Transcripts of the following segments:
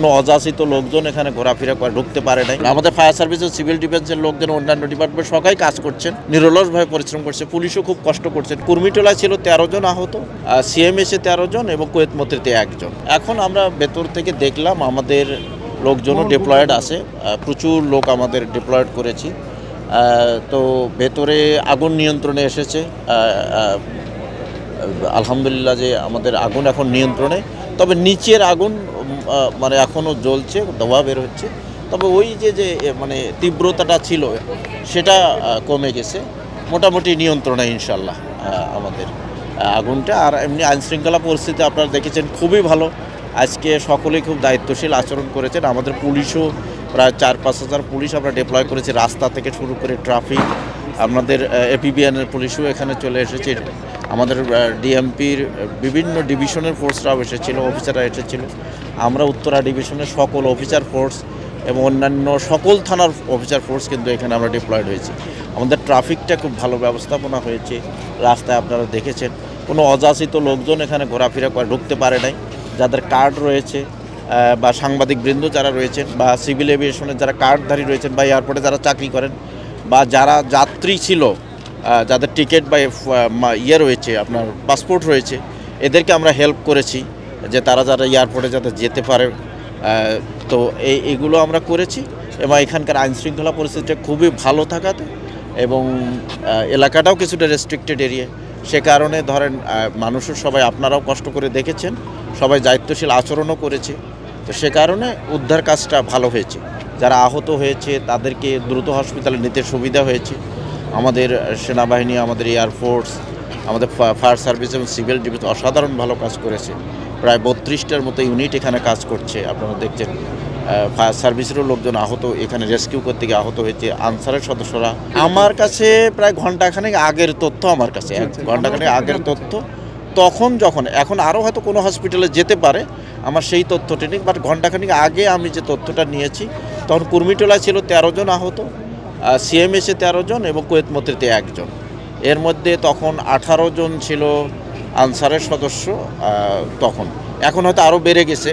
কোনো অযাচিত লোকজন এখানে ঘোরাফেরা করে ঢুকতে পারে নাই। আমাদের ফায়ার সার্ভিস ও সিভিল ডিফেন্সের লোকজন, অন্যান্য ডিপার্টমেন্ট সবাই কাজ করছেন, নিরলসভাবে পরিশ্রম করছে। পুলিশও খুব কষ্ট করছেন। কুর্মিটোলায় ছিল 13 জন আহত, সিএমএসে 13 জন এবং কুয়েত মতিতে 1 জন। এখন আমরা ভেতর থেকে দেখলাম আমাদের লোকজনও ডিপ্লয়েড আছে, প্রচুর লোক আমাদের ডিপ্লয়েড করেছি। তো ভেতরে আগুন নিয়ন্ত্রণে এসেছে, আলহামদুলিল্লাহ যে আমাদের আগুন এখন নিয়ন্ত্রণে। তবে নিচের আগুন মানে এখনও জ্বলছে, ধোঁয়া বের হচ্ছে। তবে ওই যে মানে তীব্রতাটা ছিল সেটা কমে গেছে, মোটামুটি নিয়ন্ত্রণে ইনশাল্লাহ আমাদের আগুনটা। আর এমনি আইনশৃঙ্খলা পরিস্থিতি আপনারা দেখেছেন খুবই ভালো। আজকে সকলেই খুব দায়িত্বশীল আচরণ করেছেন। আমাদের পুলিশও প্রায় 4-5 হাজার পুলিশ আমরা ডিপ্লয় করেছি, রাস্তা থেকে শুরু করে ট্রাফিক। আমাদের এপিবিএনের পুলিশও এখানে চলে এসেছে। আমাদের ডিএমপির বিভিন্ন ডিভিশনের ফোর্সরাও এসেছিল, অফিসাররা এসেছিল। আমরা উত্তরা ডিভিশনের সকল অফিসার ফোর্স এবং অন্যান্য সকল থানার অফিসার ফোর্স কিন্তু এখানে আমরা ডিপ্লয়েড হয়েছি। আমাদের ট্রাফিকটা খুব ভালো ব্যবস্থাপনা হয়েছে। রাস্তায় আপনারা দেখেছেন কোনো অযাচিত লোকজন এখানে ঘোরাফেরা করে ঢুকতে পারে নাই। যাদের কার্ড রয়েছে বা সাংবাদিকবৃন্দ যারা রয়েছেন বা সিভিল এভিয়েশনের যারা কার্ডধারী রয়েছেন বা এয়ারপোর্টে যারা চাকরি করেন বা যারা যাত্রী ছিল, যাদের টিকিট বা ইয়ে রয়েছে, আপনার পাসপোর্ট রয়েছে, এদেরকে আমরা হেল্প করেছি যে তারা যারা এয়ারপোর্টে যাতে যেতে পারে। তো এইগুলো আমরা করেছি এবং এখানকার আইনশৃঙ্খলা পরিস্থিতিটা খুবই ভালো থাকাতে এবং এলাকাটাও কিছুটা রেস্ট্রিক্টেড এরিয়া, সে কারণে ধরেন মানুষের সবাই, আপনারাও কষ্ট করে দেখেছেন, সবাই দায়িত্বশীল আচরণও করেছে। তো সে কারণে উদ্ধার কাজটা ভালো হয়েছে। যারা আহত হয়েছে তাদেরকে দ্রুত হসপিটালে নিতে সুবিধা হয়েছে। আমাদের সেনাবাহিনী, আমাদের এয়ারফোর্স, আমাদের ফায়ার সার্ভিস এবং সিভিল ডিফেন্স অসাধারণ ভালো কাজ করেছে। প্রায় 32টার মতো ইউনিট এখানে কাজ করছে। আপনারা দেখছেন ফায়ার সার্ভিসেরও লোকজন আহত, এখানে রেস্কিউ করতে গিয়ে আহত হয়েছে। আনসারের সদস্যরা, আমার কাছে প্রায় ঘণ্টাখানেক আগের তথ্য, আমার কাছে 1 ঘণ্টাখানেক আগের তথ্য, তখন যখন, এখন আরও হয়তো কোনো হসপিটালে যেতে পারে, আমার সেই তথ্যটি নেই, বাট ঘণ্টাখানেক আগে আমি যে তথ্যটা নিয়েছি তখন কুর্মিটোলায় ছিল 13 জন আহত, সিএমএসে 13 জন এবং কুয়েত মতিতে 1 জন। এর মধ্যে তখন 18 জন ছিল আনসারের সদস্য তখন। এখন হয়তো আরও বেড়ে গেছে,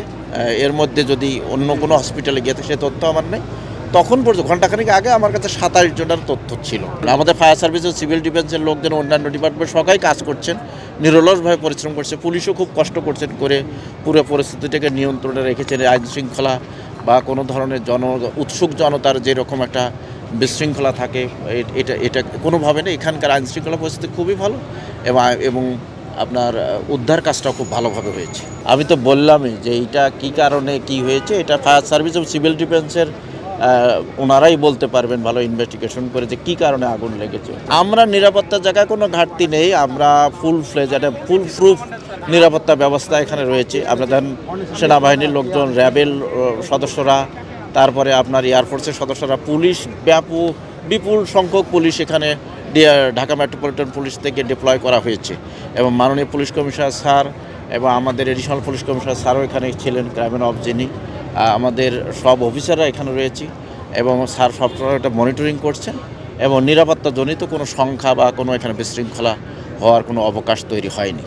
এর মধ্যে যদি অন্য কোনো হসপিটালে গিয়ে সে তথ্য আমার নেই। তখন পর্যন্ত ঘণ্টাখানেক আগে আমার কাছে 27 জনের তথ্য ছিল। আমাদের ফায়ার সার্ভিস ও সিভিল ডিফেন্সের লোকজন, অন্যান্য ডিপার্টমেন্ট সবাই কাজ করছেন, নিরলসভাবে পরিশ্রম করছে। পুলিশও খুব কষ্ট করছেন করে পুরো পরিস্থিতিটাকে নিয়ন্ত্রণে রেখেছেন। আইনশৃঙ্খলা বা কোনো ধরনের উৎসুক জনতার যেরকম একটা বিশৃঙ্খলা থাকে, এটা কোনোভাবে নেই। এখানকার আইনশৃঙ্খলা পরিস্থিতি খুবই ভালো এবং আপনার উদ্ধার কাজটাও খুব ভালোভাবে হয়েছে। আমি তো বললামই যে এইটা কী কারণে কি হয়েছে, এটা ফায়ার সার্ভিস এবং সিভিল ডিফেন্সের ওনারাই বলতে পারবেন ভালো ইনভেস্টিগেশন করে যে কী কারণে আগুন লেগেছে। আমরা নিরাপত্তার জায়গায় কোনো ঘাটতি নেই, আমরা ফুল প্রুফ নিরাপত্তা ব্যবস্থা এখানে রয়েছে। আমরা ধরেন সেনাবাহিনীর লোকজন, র্যাবের সদস্যরা, তারপরে আপনার এয়ারফোর্সের সদস্যরা, পুলিশ, বিপুল সংখ্যক পুলিশ এখানে ঢাকা মেট্রোপলিটন পুলিশ থেকে ডিপ্লয় করা হয়েছে এবং মাননীয় পুলিশ কমিশনার স্যার এবং আমাদের এডিশনাল পুলিশ কমিশনার স্যারও এখানে ছিলেন, ক্রাইম অফ যিনি। আমাদের সব অফিসাররা এখানে রয়েছে এবং স্যার সবসময় এটা মনিটরিং করছেন এবং নিরাপত্তাজনিত কোনো সংখ্যা বা কোনো এখানে বিশৃঙ্খলা হওয়ার কোনো অবকাশ তৈরি হয়নি।